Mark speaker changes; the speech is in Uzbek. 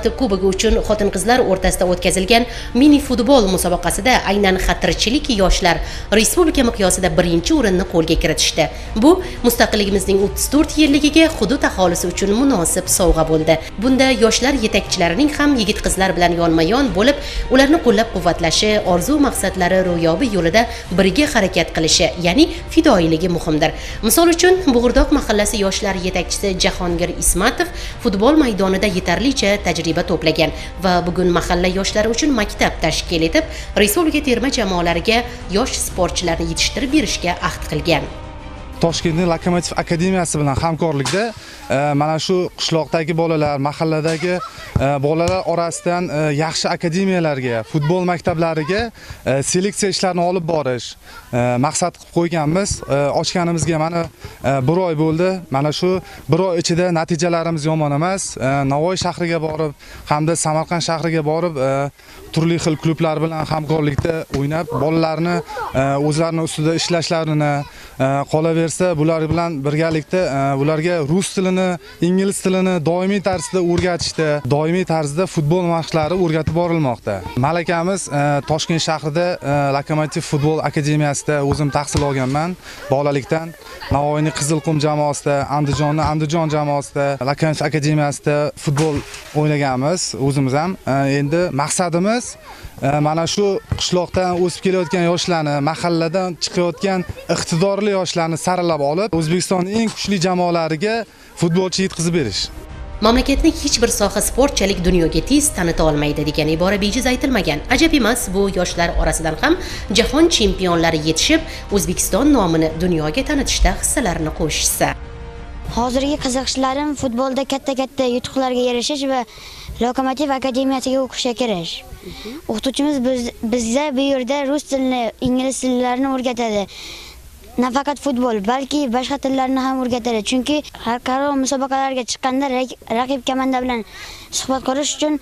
Speaker 1: Ismatov kubogi uchun xotin-qizlar o'rtasida o'tkazilgan mini futbol musobaqasida aynan xatirchilik yoshlar respublika miqyosida birinchi o'rinni qo'lga kiritishdi. Bu mustaqilligimizning 34 yilligiga hudud aholisi uchun munosib sovg'a bo'ldi. Bunda yoshlar yetakchilarining ham yigit-qizlar bilan yonma-yon bo'lib, ularni qo'llab-quvvatlashi, orzu maqsadlari ro'yobi yo'lida birga harakat qilishi, ya'ni fidoyiligi muhimdir. Misol uchun, Bug'urdoq mahallasi yoshlar yetakchisi Jahongir Ismatov futbol maydonida yetarlicha tajriba to'plagan va bugun mahalla yoshlari uchun maktab tashkil etib, respublika terma jamoalariga yosh sportchilarni yetishtirib berishga ahd qilgan.
Speaker 2: Toshkentning Lokomotiv akademiyasi bilan hamkorlikda mana shu qishloqdagi bolalar, mahalladagi bolalar orasidan yaxshi akademiyalarga, futbol maktablariga seleksiya ishlarini olib borish maqsad qilib qo'yganmiz. Ochganimizga mana 1 oy bo'ldi. Mana shu 1 oy ichida natijalarimiz yomon emas. Navoiy shahriga borib, hamda Samarqand shahriga borib, turli xil klublar bilan hamkorlikda o'ynab, bolalarni o'zlarining ustida ishlashlarini, qolaversa bular bilan birgalikda ularga rus tilini, ingliz tilini doimiy tarzda o'rgatishda, doimiy tarzda futbol mashqlari o'rgatib borilmoqda. Malakamiz Toshkent shahrida Lokomotiv futbol akademiyasida o'zim tahsil olganman. Bolalikdan Navoiyning Qizilqum jamoasida, Andijonni Andijon jamoasida, Lokomotiv akademiyasida futbol o'ynaganmiz o'zimiz ham. Endi maqsadimiz mana shu qishloqdan o'sib kelayotgan yoshlarni, mahalladan chiqayotgan iqtidorli yoshlarni saralab olib, O'zbekistonning eng kuchli jamoalariga futbolchi yetkazib berish.
Speaker 1: Mamlakatning hech bir soha sportchalik dunyoga tez tanita olmaydi degan ibora bejiz aytilmagan. Ajab emas, bu yoshlar orasidan ham jahon chempionlari yetishib, O'zbekiston nomini dunyoga tanitishda hissalarini qo'shishsa.
Speaker 3: Hozirgi qiziqishlarim futbolda katta yutuqlarga erishish va Lokomotiv akademiyasiga o'qishga kirish. O'qituvchimiz bizga bu yerda rus tilini, ingliz tillarini o'rgatadi. Nafaqat futbol, balki boshqa tillarni ham o'rgatadi. Chunki xalqaro musobaqalarga chiqqanda raqib komanda bilan suhbat qurish uchun